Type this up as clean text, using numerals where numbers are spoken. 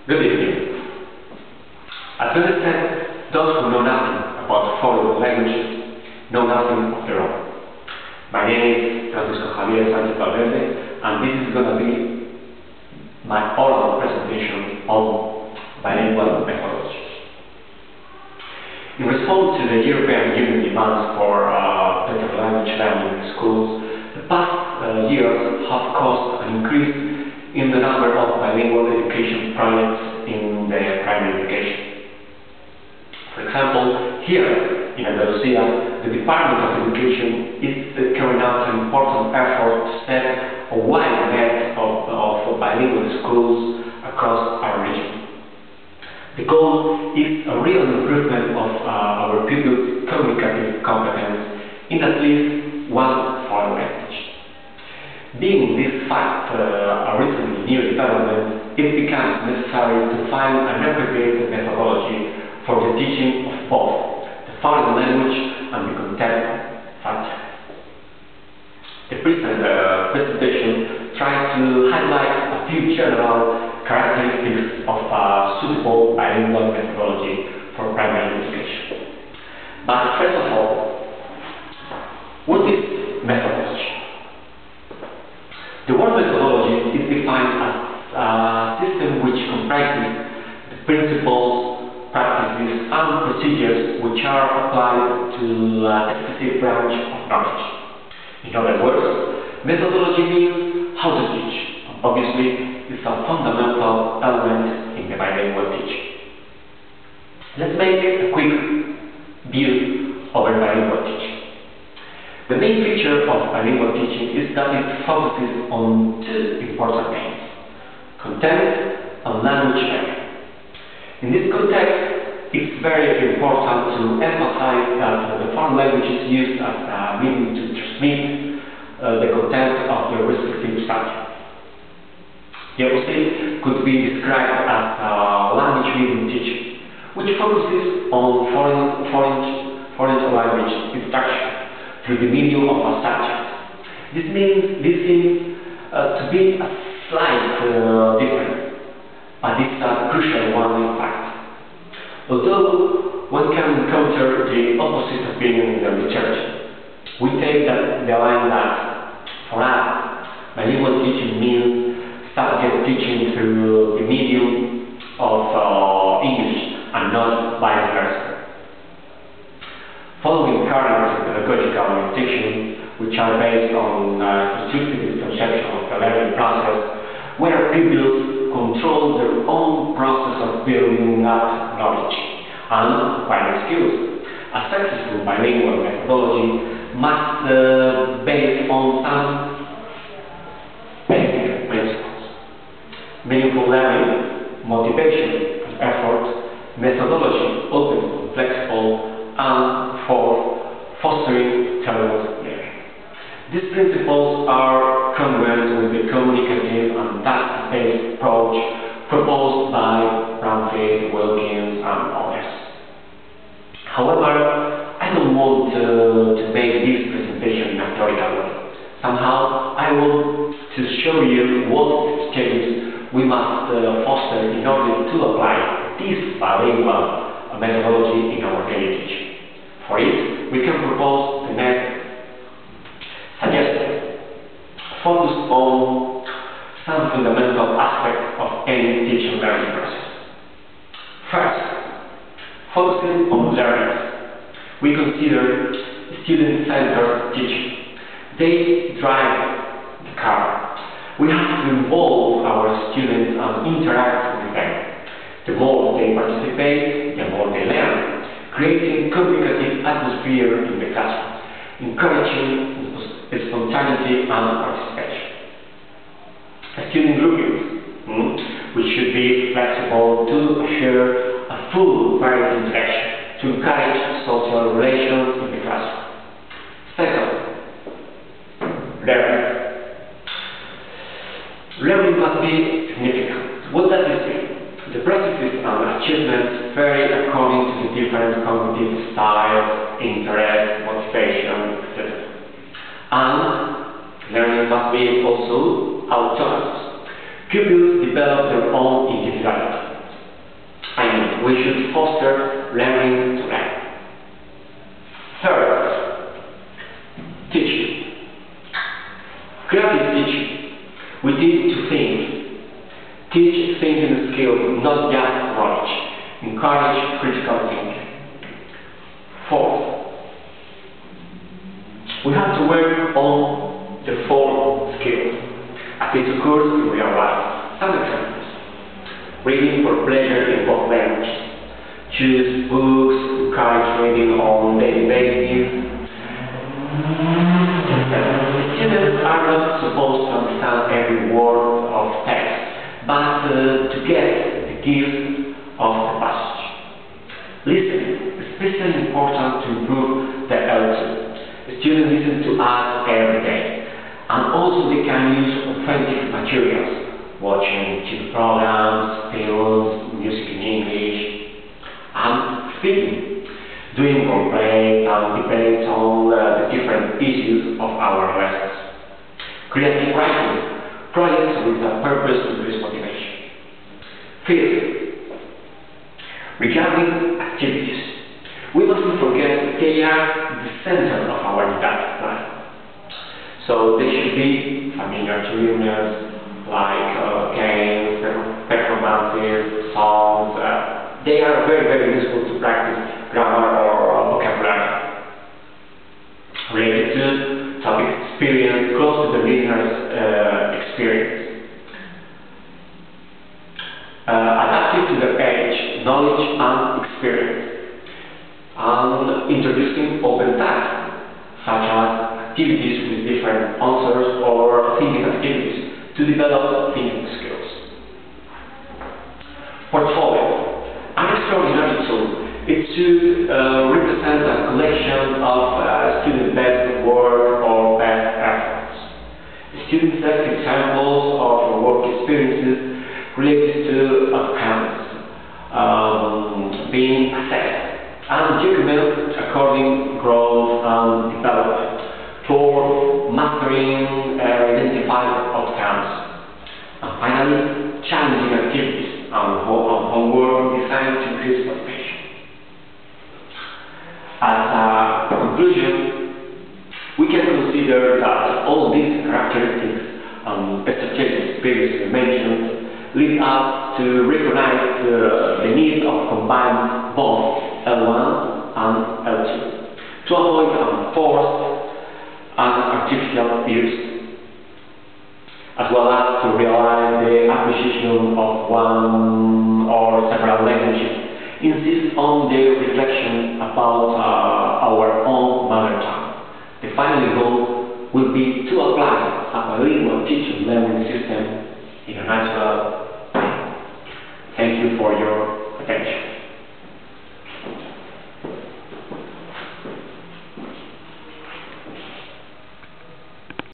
Good evening. As Billy said, those who know nothing about foreign languages know nothing of their own. My name is Javier Sanchez Valverde, and this is going to be my oral presentation on bilingual methodologies. In response to the European Union demands for better language learning in schools, the past years have caused an increase in the number of bilingual education projects in the primary education. For example, here in Andalusia, the Department of Education is carrying out an important effort to set a wide net of bilingual schools across our region. The goal is a real improvement of our pupils' communicative competence in at least one foreign language. Being this fact a recently new development, it becomes necessary to find an appropriate methodology for the teaching of both the foreign language and the content subject. The present presentation tries to highlight a few general characteristics of a suitable bilingual methodology for primary education. But first of all, what is methodology? The word methodology is defined as a system which comprises the principles, practices, and procedures which are applied to a specific branch of knowledge. In other words, methodology means how to teach. Obviously, it's a fundamental element in the bilingual teaching. Let's make a quick view over bilingual teaching. The main feature of bilingual teaching is that it focuses on two important things: content and language learning. In this context, it's very important to emphasize that the foreign language is used as a medium to transmit the content of the respective subject. The opposite could be described as language medium teaching, which focuses on foreign language instruction through the medium of a subject. This seems to be a slight difference, but it's a crucial one in fact. Although one can encounter the opposite opinion in the literature, we take the line that, for us, bilingual teaching means subject teaching through the medium of English and not vice versa. Following current pedagogical orientations, which are based on constructivist conception of the learning process, where pupils control their own process of building up knowledge and acquiring skills, a successful bilingual methodology must be based on some basic principles: meaningful learning, motivation and effort, methodology open and flexible, and for fostering tolerant learning. These principles are congruent with the communicative and task-based approach proposed by Program.Avi, Wilkins, and others. However, I don't want to make this presentation in a theoretical way. Somehow, I want to show you what stages we must foster in order to apply this bilingual methodology in our daily teaching. For it, we can propose the next suggestion, focused on some fundamental aspects of any teaching learning process. First, focusing on learners, we consider student-centered teaching. They drive the car. We have to involve our students and interact with them. The more they participate, the more they learn, creating communicative atmosphere in the classroom, encouraging spontaneity and participation. Student groupings, which should be flexible to assure a full varied interaction, to encourage social relations in the classroom. Second, learning. Learning must be significant. What does this mean? The processes and achievements vary according to the different cognitive styles, interests, motivation, etc. And learning must be also autonomous. Pupils develop their own individuality. learning to learn. Third, teaching. Creative teaching. We teach to think. Teach thinking skills, not just knowledge. Encourage critical thinking. Fourth, we have to work on the four skills as it occurs in real life. Some examples. Reading for pleasure in both languages. Choose books, encourage reading on daily basis. Students are not supposed to understand every word of text, but to get the gist of the passage. Listening is especially important to improve the L2. Students listen to us every day, and also they can use authentic materials, watching TV programs, films, music in English, and speaking, doing role-play and debates on the different issues of our lessons. Creative writing, projects with a purpose to increase motivation. Fifth, regarding activities, we mustn't forget they are the center of our didactic plan. So they should be familiar to learners, like games, performances, songs. They are very, very useful to practice grammar or vocabulary. Related to topic experience, close to the learner's experience. Adapted to their age, knowledge and experience. And introducing open tasks, such as activities with different answers or thinking activities to develop thinking skills. Portfolio. An extraordinary tool. It should represent a collection of student best work or best efforts. Student select examples of work experiences related to outcomes being assessed, and document according growth and development for mastering identified outcomes. And finally, challenging activities and homework designed to increase motivation. As a conclusion, we can consider that all these characteristics and strategies previously mentioned lead us to recognize the need of combining both L1 and L2 to avoid unforced and artificial use, as well as to realize the acquisition of one or several languages. Insist on the reflection about our own mother tongue. The final goal will be to apply a bilingual teaching learning system in a natural way. Thank you for your attention.